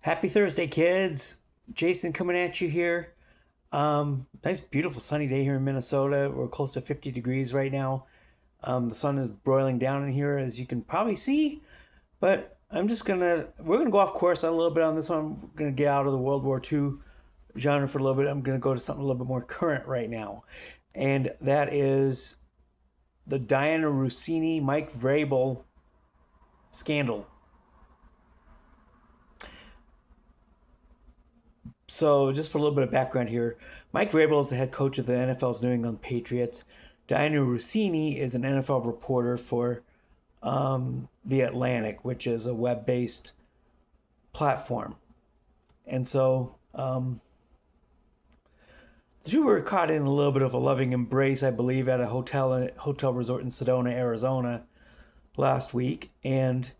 Happy Thursday, kids. Jason coming at you here. Nice, beautiful sunny day here in Minnesota. We're close to 50 degrees right now. The sun is broiling down in here, as you can probably see. But we're gonna go off course a little bit on this one. We're gonna get out of the World War II genre for a little bit. I'm gonna go to something a little bit more current right now, and that is the Diana Russini Mike Vrabel scandal. So, just for a little bit of background here, Mike Vrabel is the head coach of the NFL's New England Patriots. Diana Russini is an NFL reporter for The Atlantic, which is a web based platform. And so, the two were caught in a little bit of a loving embrace, I believe, at a hotel resort in Sedona, Arizona last week. And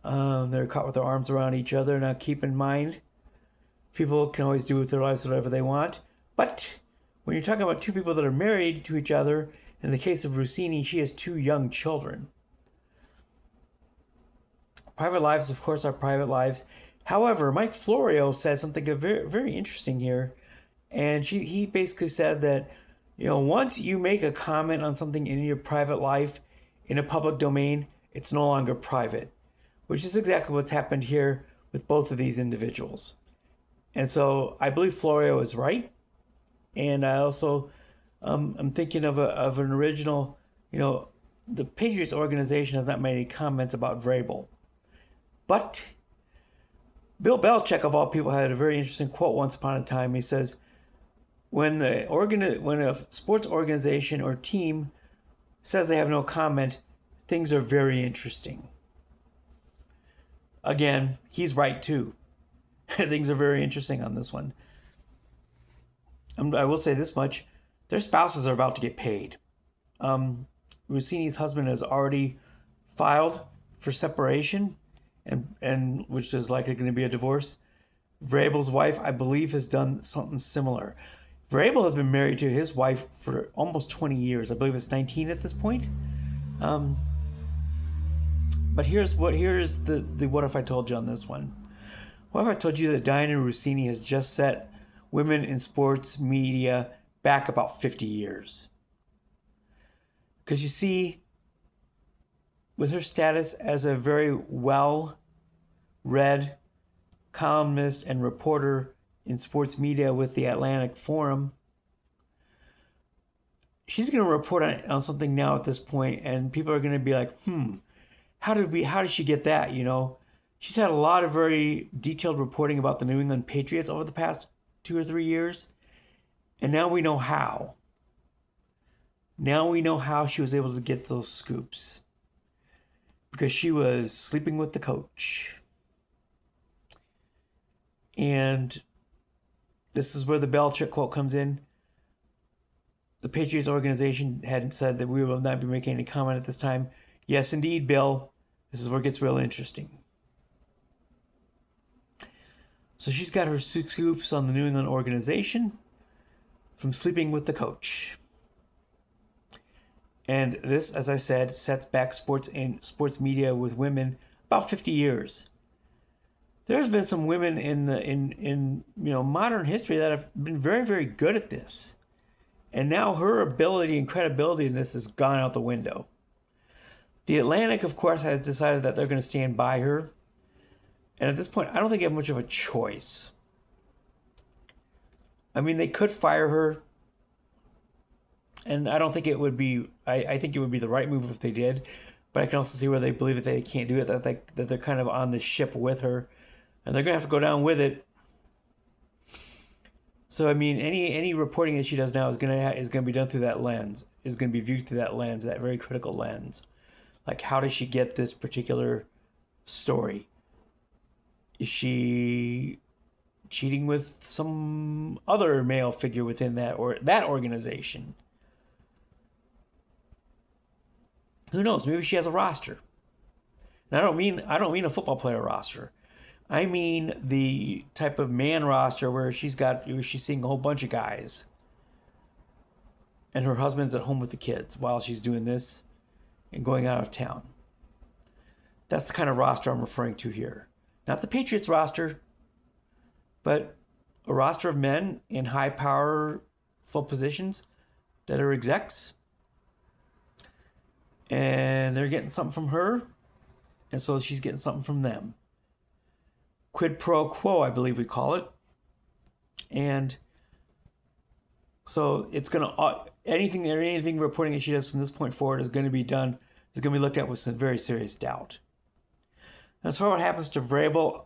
they were caught with their arms around each other. Now, keep in mind, people can always do with their lives whatever they want. But when you're talking about two people that are married to each other, in the case of Russini, she has two young children. Private lives, of course, are private lives. However, Mike Florio said something very, very interesting here. And he basically said that, once you make a comment on something in your private life in a public domain, it's no longer private, which is exactly what's happened here with both of these individuals. And so I believe Florio is right. And I also, I'm thinking of an original, the Patriots organization has not made any comments about Vrabel. But Bill Belichick, of all people, had a very interesting quote once upon a time. He says, when a sports organization or team says they have no comment, things are very interesting. Again, he's right too. Things are very interesting on this one. I will say this much: their spouses are about to get paid. Russini's husband has already filed for separation, and which is likely going to be a divorce. Vrabel's wife, I believe, has done something similar. Vrabel has been married to his wife for almost 20 years. I believe it's 19 at this point. But here's the what if I told you on this one. What if I told you that Diana Russini has just set women in sports media back about 50 years? Because you see, with her status as a very well-read columnist and reporter in sports media with the Atlantic Forum, she's going to report on something now at this point, and people are going to be like, how did she get that? She's had a lot of very detailed reporting about the New England Patriots over the past 2 or 3 years, and now we know how. Now we know how she was able to get those scoops, because she was sleeping with the coach. And this is where the Belichick quote comes in. The Patriots organization had said that we will not be making any comment at this time. Yes, indeed, Bill. This is where it gets real interesting. So she's got her scoops on the New England organization from sleeping with the coach. And this, as I said, sets back sports media with women about 50 years. There's been some women in modern history that have been very, very good at this. And now her ability and credibility in this has gone out the window. The Atlantic, of course, has decided that they're going to stand by her. And at this point, I don't think they have much of a choice. I mean, they could fire her. And I don't think it would be, I think it would be the right move if they did. But I can also see where they believe that they can't do it, that they're kind of on the ship with her. And they're going to have to go down with it. So, I mean, any reporting that she does now is going to be done through that lens. Is going to be viewed through that lens, that very critical lens. Like, how does she get this particular story? Is she cheating with some other male figure within that organization? Who knows? Maybe she has a roster. And I don't mean a football player roster. I mean the type of man roster where she's seeing a whole bunch of guys. And her husband's at home with the kids while she's doing this and going out of town. That's the kind of roster I'm referring to here. Not the Patriots roster, but a roster of men in high powerful positions that are execs. And they're getting something from her, and so she's getting something from them. Quid pro quo, I believe we call it. And so it's going to, anything reporting that she does from this point forward is going to be looked at with some very serious doubt. As far as what happens to Vrabel,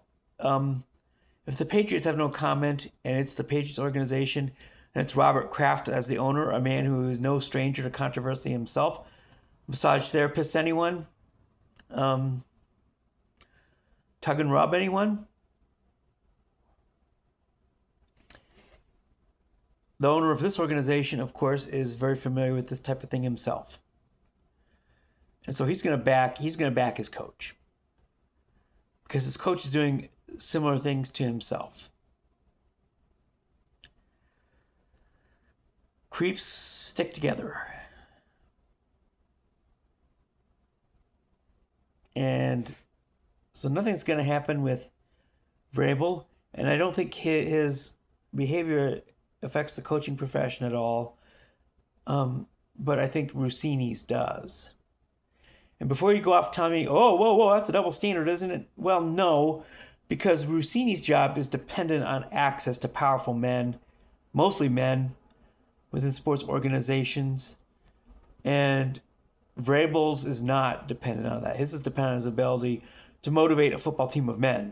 if the Patriots have no comment, and it's the Patriots organization, and it's Robert Kraft as the owner, a man who is no stranger to controversy himself, massage therapist anyone, tug and rub anyone, the owner of this organization, of course, is very familiar with this type of thing himself. And so he's going to back his coach. Because his coach is doing similar things to himself. Creeps stick together. And so nothing's going to happen with Vrabel. And I don't think his behavior affects the coaching profession at all. But I think Russini's does. And before you go off telling me, whoa, that's a double standard, isn't it? Well, no, because Russini's job is dependent on access to powerful men, mostly men, within sports organizations. And Vrabel's is not dependent on that. His is dependent on his ability to motivate a football team of men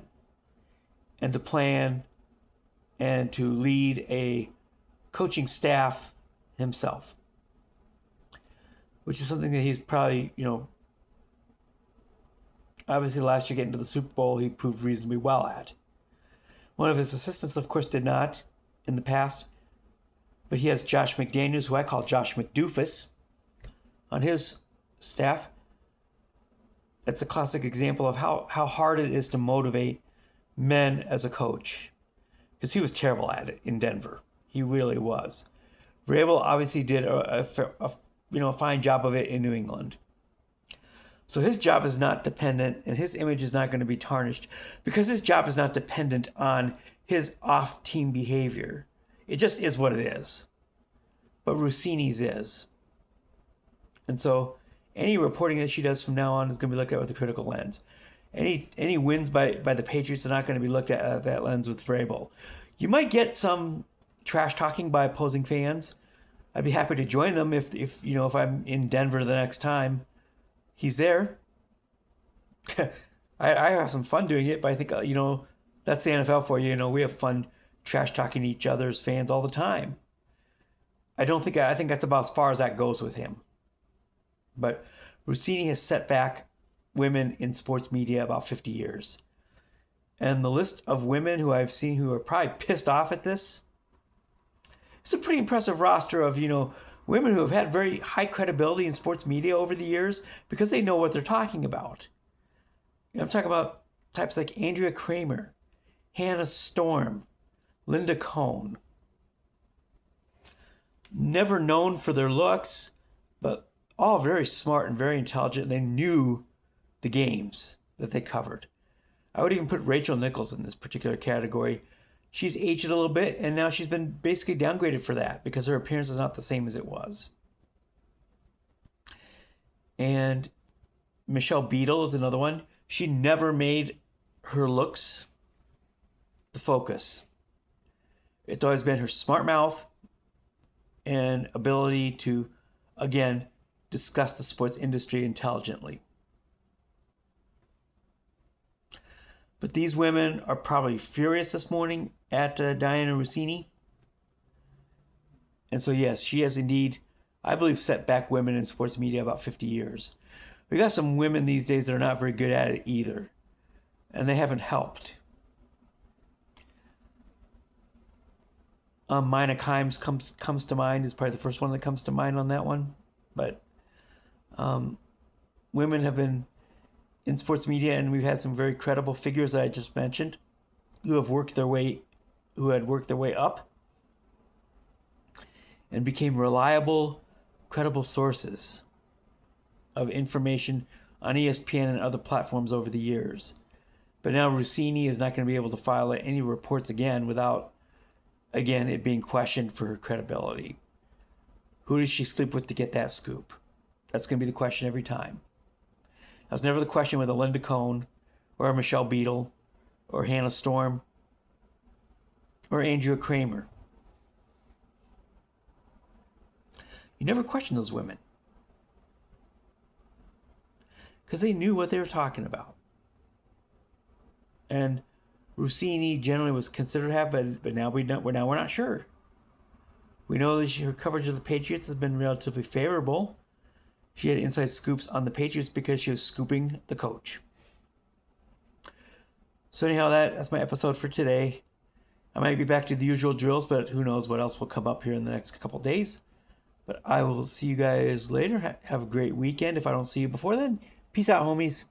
and to plan and to lead a coaching staff himself, which is something that he's probably, obviously last year getting to the Super Bowl, he proved reasonably well at. One of his assistants, of course, did not in the past, but he has Josh McDaniels, who I call Josh McDoofus, on his staff. That's a classic example of how hard it is to motivate men as a coach, because he was terrible at it in Denver. He really was. Vrabel obviously did a fine job of it in New England. So his job is not dependent, and his image is not going to be tarnished, because his job is not dependent on his off-team behavior. It just is what it is. But Russini's is. And so any reporting that she does from now on is going to be looked at with a critical lens. Any wins by the Patriots are not going to be looked at that lens with Vrabel. You might get some trash talking by opposing fans. I'd be happy to join them if I'm in Denver the next time he's there. I have some fun doing it, but I think that's the NFL for you. We have fun trash talking each other's fans all the time. I think that's about as far as that goes with him. But Russini has set back women in sports media about 50 years. And the list of women who I've seen who are probably pissed off at this, it's a pretty impressive roster of, women who have had very high credibility in sports media over the years because they know what they're talking about. I'm talking about types like Andrea Kraemer, Hannah Storm, Linda Cohn. Never known for their looks, but all very smart and very intelligent. They knew the games that they covered. I would even put Rachel Nichols in this particular category. She's aged a little bit, and now she's been basically downgraded for that because her appearance is not the same as it was. And Michelle Beadle is another one. She never made her looks the focus. It's always been her smart mouth and ability to, again, discuss the sports industry intelligently. But these women are probably furious this morning at Diana Russini. And so, yes, she has indeed, I believe, set back women in sports media about 50 years. We got some women these days that are not very good at it either. And they haven't helped. Mina Kimes comes to mind, is probably the first one that comes to mind on that one. But women have been in sports media, and we've had some very credible figures that I just mentioned who had worked their way up and became reliable, credible sources of information on ESPN and other platforms over the years. But now Russini is not going to be able to file any reports again without, again, it being questioned for her credibility. Who did she sleep with to get that scoop? That's going to be the question every time. That was never the question with a Linda Cohn or a Michelle Beadle or Hannah Storm or Andrea Kraemer. You never questioned those women because they knew what they were talking about. And Russini generally was considered to have, but now we're not sure. We know that her coverage of the Patriots has been relatively favorable. She had inside scoops on the Patriots because she was scooping the coach. So anyhow, that's my episode for today. I might be back to the usual drills, but who knows what else will come up here in the next couple days. But I will see you guys later. Have a great weekend. If I don't see you before then, peace out, homies.